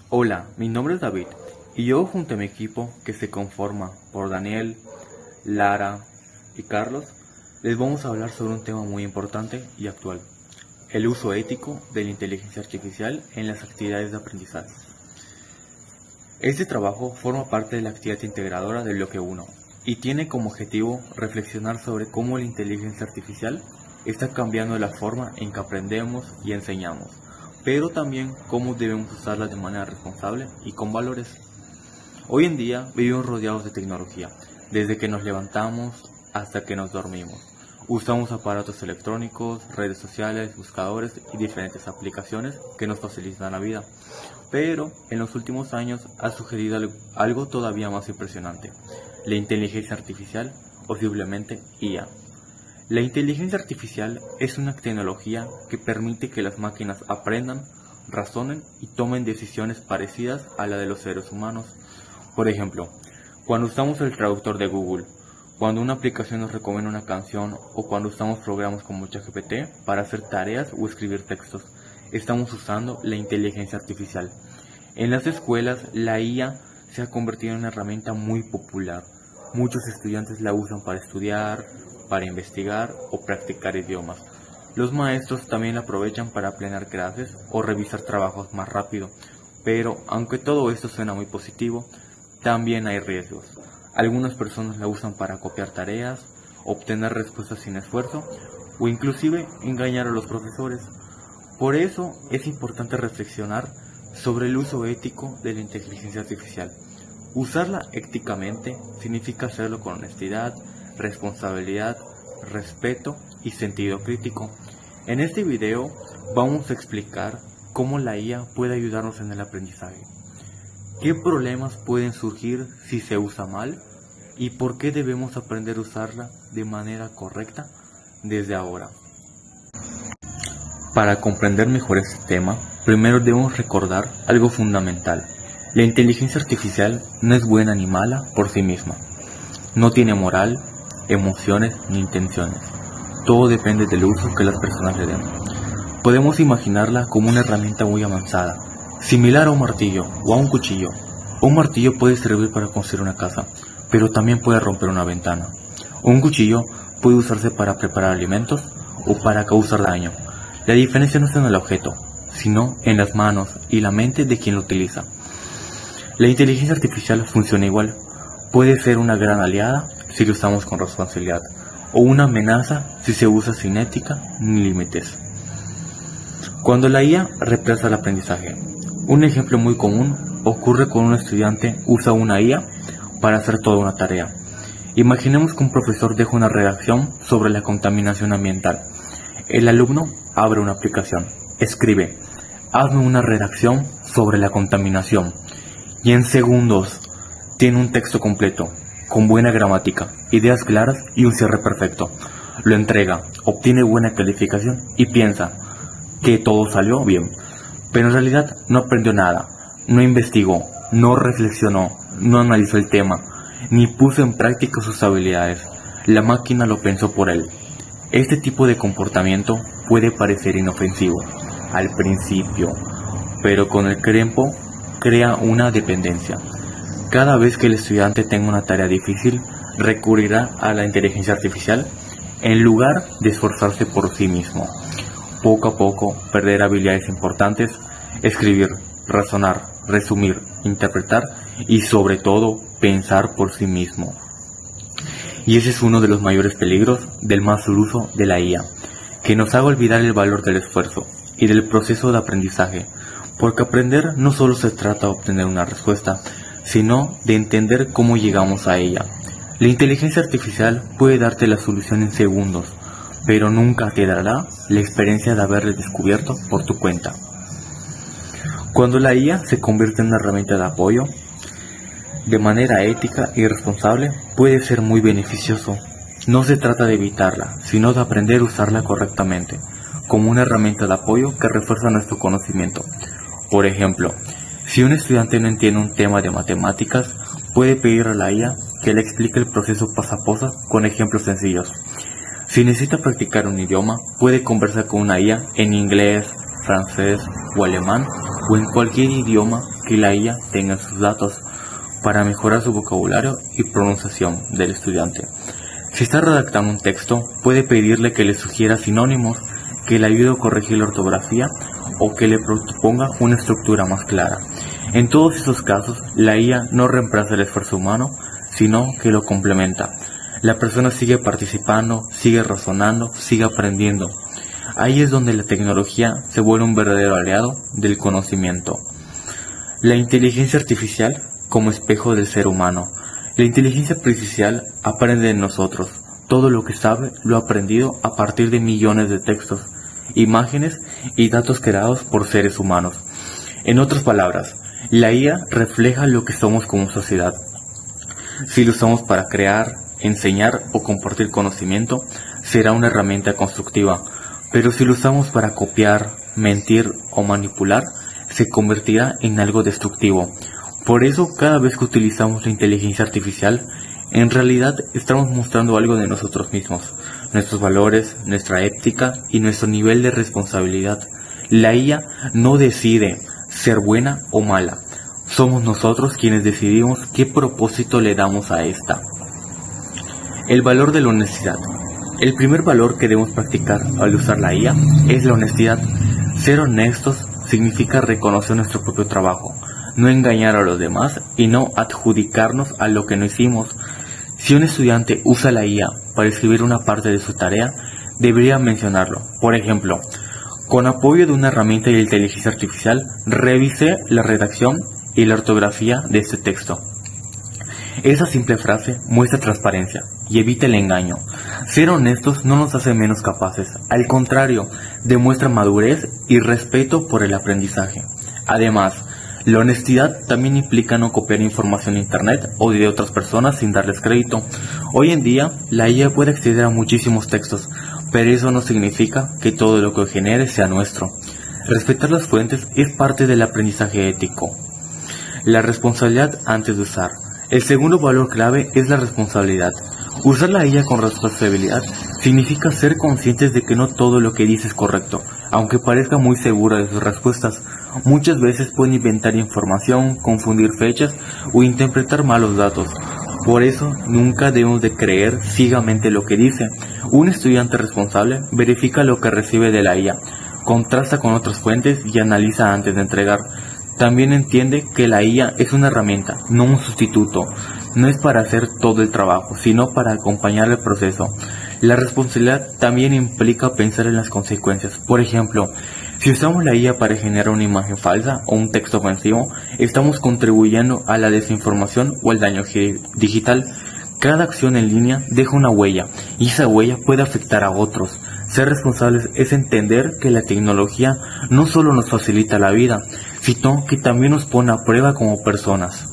Hola, mi nombre es David y yo junto a mi equipo que se conforma por Daniel, Lara y Carlos, les vamos a hablar sobre un tema muy importante y actual, el uso ético de la inteligencia artificial en las actividades de aprendizaje. Este trabajo forma parte de la actividad integradora del bloque 1 y tiene como objetivo reflexionar sobre cómo la inteligencia artificial está cambiando la forma en que aprendemos y enseñamos, pero también cómo debemos usarla de manera responsable y con valores. Hoy en día vivimos rodeados de tecnología, desde que nos levantamos hasta que nos dormimos. Usamos aparatos electrónicos, redes sociales, buscadores y diferentes aplicaciones que nos facilitan la vida. Pero en los últimos años ha sugerido algo todavía más impresionante, la inteligencia artificial o simplemente IA. La inteligencia artificial es una tecnología que permite que las máquinas aprendan, razonen y tomen decisiones parecidas a la de los seres humanos. Por ejemplo, cuando usamos el traductor de Google, cuando una aplicación nos recomienda una canción o cuando usamos programas como ChatGPT para hacer tareas o escribir textos, estamos usando la inteligencia artificial. En las escuelas, la IA se ha convertido en una herramienta muy popular. Muchos estudiantes la usan para estudiar, para investigar o practicar idiomas. Los maestros también la aprovechan para planear clases o revisar trabajos más rápido. Pero aunque todo esto suena muy positivo, también hay riesgos. Algunas personas la usan para copiar tareas, obtener respuestas sin esfuerzo o inclusive engañar a los profesores. Por eso es importante reflexionar sobre el uso ético de la inteligencia artificial. Usarla éticamente significa hacerlo con honestidad, responsabilidad, respeto y sentido crítico. En este video vamos a explicar cómo la IA puede ayudarnos en el aprendizaje, qué problemas pueden surgir si se usa mal y por qué debemos aprender a usarla de manera correcta desde ahora. Para comprender mejor este tema, primero debemos recordar algo fundamental. La inteligencia artificial no es buena ni mala por sí misma. No tiene moral, emociones ni intenciones. Todo depende del uso que las personas le den. Podemos imaginarla como una herramienta muy avanzada, similar a un martillo o a un cuchillo. Un martillo puede servir para construir una casa, pero también puede romper una ventana. Un cuchillo puede usarse para preparar alimentos o para causar daño. La diferencia no está en el objeto, sino en las manos y la mente de quien lo utiliza. La inteligencia artificial funciona igual. Puede ser una gran aliada si lo usamos con responsabilidad, o una amenaza si se usa sin ética ni límites. Cuando la IA reemplaza el aprendizaje, un ejemplo muy común ocurre cuando un estudiante usa una IA para hacer toda una tarea. Imaginemos que un profesor deja una redacción sobre la contaminación ambiental. El alumno abre una aplicación, escribe, hazme una redacción sobre la contaminación, y en segundos tiene un texto completo, con buena gramática, ideas claras y un cierre perfecto. Lo entrega, obtiene buena calificación y piensa que todo salió bien, pero en realidad no aprendió nada, no investigó, no reflexionó, no analizó el tema, ni puso en práctica sus habilidades. La máquina lo pensó por él. Este tipo de comportamiento puede parecer inofensivo al principio, pero con el tiempo crea una dependencia. Cada vez que el estudiante tenga una tarea difícil, recurrirá a la inteligencia artificial en lugar de esforzarse por sí mismo. Poco a poco perderá habilidades importantes: escribir, razonar, resumir, interpretar y sobre todo pensar por sí mismo. Y ese es uno de los mayores peligros del mal uso de la IA, que nos haga olvidar el valor del esfuerzo y del proceso de aprendizaje, porque aprender no solo se trata de obtener una respuesta, sino de entender cómo llegamos a ella. La inteligencia artificial puede darte la solución en segundos, pero nunca te dará la experiencia de haberla descubierto por tu cuenta. Cuando la IA se convierte en una herramienta de apoyo, de manera ética y responsable, puede ser muy beneficioso. No se trata de evitarla, sino de aprender a usarla correctamente, como una herramienta de apoyo que refuerza nuestro conocimiento. Por ejemplo, si un estudiante no entiende un tema de matemáticas, puede pedir a la IA que le explique el proceso paso a paso con ejemplos sencillos. Si necesita practicar un idioma, puede conversar con una IA en inglés, francés o alemán o en cualquier idioma que la IA tenga sus datos para mejorar su vocabulario y pronunciación del estudiante. Si está redactando un texto, puede pedirle que le sugiera sinónimos, que le ayude a corregir la ortografía o que le proponga una estructura más clara. En todos esos casos, la IA no reemplaza el esfuerzo humano, sino que lo complementa. La persona sigue participando, sigue razonando, sigue aprendiendo. Ahí es donde la tecnología se vuelve un verdadero aliado del conocimiento. La inteligencia artificial como espejo del ser humano. La inteligencia artificial aprende de nosotros. Todo lo que sabe lo ha aprendido a partir de millones de textos, imágenes y datos creados por seres humanos. En otras palabras, la IA refleja lo que somos como sociedad. Si lo usamos para crear, enseñar o compartir conocimiento, será una herramienta constructiva, pero si lo usamos para copiar, mentir o manipular, se convertirá en algo destructivo. Por eso, cada vez que utilizamos la inteligencia artificial, en realidad estamos mostrando algo de nosotros mismos, nuestros valores, nuestra ética y nuestro nivel de responsabilidad. La IA no decide ser buena o mala. Somos nosotros quienes decidimos qué propósito le damos a esta. El valor de la honestidad. El primer valor que debemos practicar al usar la IA es la honestidad. Ser honestos significa reconocer nuestro propio trabajo, no engañar a los demás y no adjudicarnos a lo que no hicimos. Si un estudiante usa la IA para escribir una parte de su tarea, debería mencionarlo. Por ejemplo, con apoyo de una herramienta de inteligencia artificial, revisé la redacción y la ortografía de este texto. Esa simple frase muestra transparencia y evita el engaño. Ser honestos no nos hace menos capaces, al contrario, demuestra madurez y respeto por el aprendizaje. Además, la honestidad también implica no copiar información en internet o de otras personas sin darles crédito. Hoy en día, la IA puede acceder a muchísimos textos, pero eso no significa que todo lo que genere sea nuestro. Respetar las fuentes es parte del aprendizaje ético. La responsabilidad antes de usar. El segundo valor clave es la responsabilidad. Usar la IA con responsabilidad significa ser conscientes de que no todo lo que dice es correcto, aunque parezca muy segura de sus respuestas. Muchas veces pueden inventar información, confundir fechas o interpretar malos datos. Por eso, nunca debemos de creer ciegamente lo que dice. Un estudiante responsable verifica lo que recibe de la IA, contrasta con otras fuentes y analiza antes de entregar. También entiende que la IA es una herramienta, no un sustituto. No es para hacer todo el trabajo, sino para acompañar el proceso. La responsabilidad también implica pensar en las consecuencias. Por ejemplo, si usamos la IA para generar una imagen falsa o un texto ofensivo, estamos contribuyendo a la desinformación o al daño digital. Cada acción en línea deja una huella y esa huella puede afectar a otros. Ser responsables es entender que la tecnología no solo nos facilita la vida, sino que también nos pone a prueba como personas.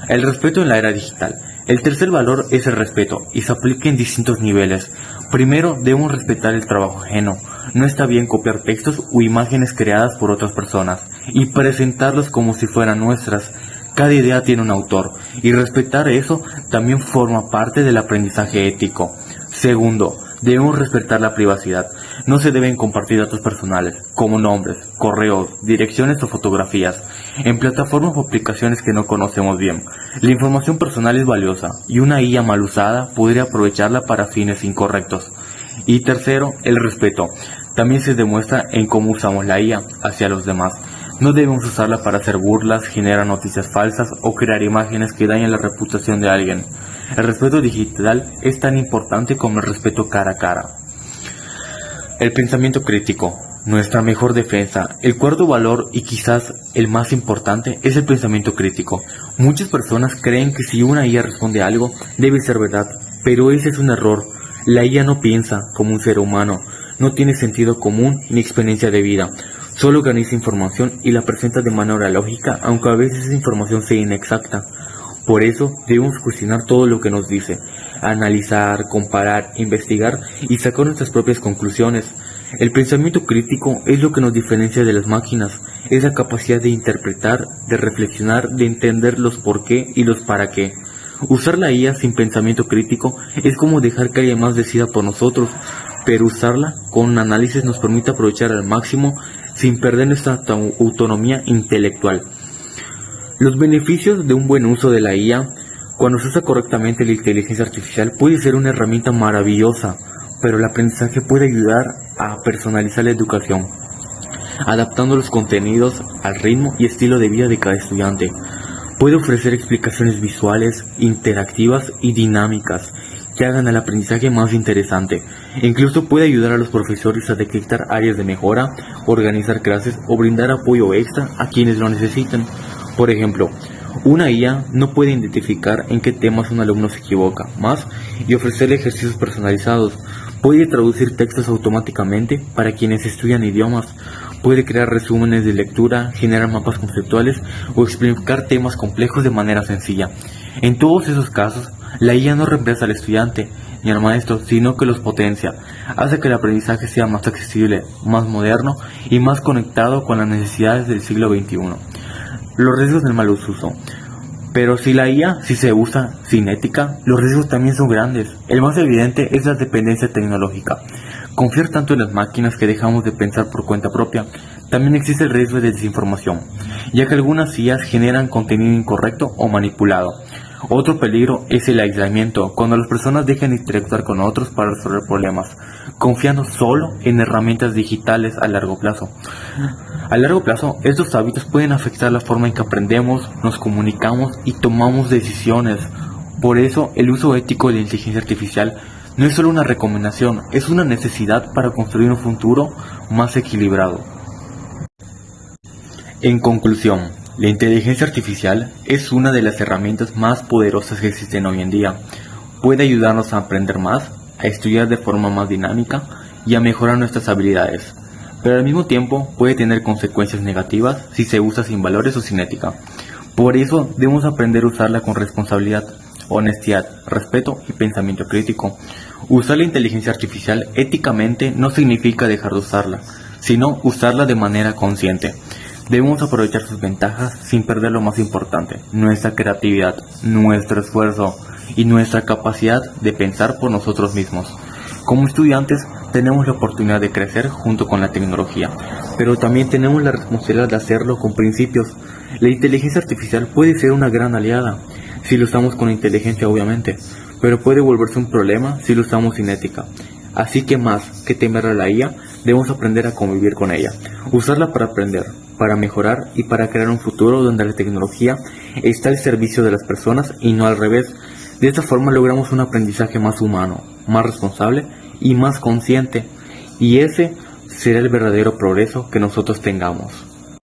El respeto en la era digital. El tercer valor es el respeto y se aplica en distintos niveles. Primero, debemos respetar el trabajo ajeno. No está bien copiar textos o imágenes creadas por otras personas y presentarlos como si fueran nuestras. Cada idea tiene un autor y respetar eso también forma parte del aprendizaje ético. Segundo, debemos respetar la privacidad. No se deben compartir datos personales, como nombres, correos, direcciones o fotografías, en plataformas o aplicaciones que no conocemos bien. La información personal es valiosa y una IA mal usada podría aprovecharla para fines incorrectos. Y tercero, el respeto. También se demuestra en cómo usamos la IA hacia los demás. No debemos usarla para hacer burlas, generar noticias falsas o crear imágenes que dañen la reputación de alguien. El respeto digital es tan importante como el respeto cara a cara. El pensamiento crítico, nuestra mejor defensa. El cuarto valor y quizás el más importante es el pensamiento crítico. Muchas personas creen que si una IA responde a algo, debe ser verdad, pero ese es un error. La IA no piensa como un ser humano, no tiene sentido común ni experiencia de vida. Solo organiza información y la presenta de manera lógica, aunque a veces esa información sea inexacta. Por eso debemos cuestionar todo lo que nos dice, analizar, comparar, investigar y sacar nuestras propias conclusiones. El pensamiento crítico es lo que nos diferencia de las máquinas, es la capacidad de interpretar, de reflexionar, de entender los por qué y los para qué. Usar la IA sin pensamiento crítico es como dejar que alguien más decida por nosotros, pero usarla con un análisis nos permite aprovechar al máximo sin perder nuestra autonomía intelectual. Los beneficios de un buen uso de la IA: cuando se usa correctamente la inteligencia artificial puede ser una herramienta maravillosa, pero el aprendizaje puede ayudar a personalizar la educación, adaptando los contenidos al ritmo y estilo de vida de cada estudiante. Puede ofrecer explicaciones visuales, interactivas y dinámicas que hagan el aprendizaje más interesante. Incluso puede ayudar a los profesores a detectar áreas de mejora, organizar clases o brindar apoyo extra a quienes lo necesiten. Por ejemplo, una IA no puede identificar en qué temas un alumno se equivoca más y ofrecerle ejercicios personalizados. Puede traducir textos automáticamente para quienes estudian idiomas. Puede crear resúmenes de lectura, generar mapas conceptuales o explicar temas complejos de manera sencilla. En todos esos casos, la IA no reemplaza al estudiante ni al maestro, sino que los potencia. Hace que el aprendizaje sea más accesible, más moderno y más conectado con las necesidades del siglo XXI. Los riesgos del mal uso. Pero si la IA se usa sin ética, los riesgos también son grandes. El más evidente es la dependencia tecnológica. Confiar tanto en las máquinas que dejamos de pensar por cuenta propia. También existe el riesgo de desinformación, ya que algunas IAs generan contenido incorrecto o manipulado. Otro peligro es el aislamiento, cuando las personas dejan de interactuar con otros para resolver problemas, confiando solo en herramientas digitales a largo plazo. A largo plazo, estos hábitos pueden afectar la forma en que aprendemos, nos comunicamos y tomamos decisiones. Por eso, el uso ético de la inteligencia artificial no es solo una recomendación, es una necesidad para construir un futuro más equilibrado. En conclusión, la inteligencia artificial es una de las herramientas más poderosas que existen hoy en día. Puede ayudarnos a aprender más, a estudiar de forma más dinámica y a mejorar nuestras habilidades. Pero al mismo tiempo puede tener consecuencias negativas si se usa sin valores o sin ética. Por eso debemos aprender a usarla con responsabilidad, honestidad, respeto y pensamiento crítico. Usar la inteligencia artificial éticamente no significa dejar de usarla, sino usarla de manera consciente. Debemos aprovechar sus ventajas sin perder lo más importante: nuestra creatividad, nuestro esfuerzo y nuestra capacidad de pensar por nosotros mismos. Como estudiantes, tenemos la oportunidad de crecer junto con la tecnología, pero también tenemos la responsabilidad de hacerlo con principios. La inteligencia artificial puede ser una gran aliada, si lo usamos con inteligencia obviamente, pero puede volverse un problema si lo usamos sin ética. Así que más que temer a la IA, debemos aprender a convivir con ella, usarla para aprender, para mejorar y para crear un futuro donde la tecnología está al servicio de las personas y no al revés. De esta forma logramos un aprendizaje más humano, más responsable y más consciente, y ese será el verdadero progreso que nosotros tengamos.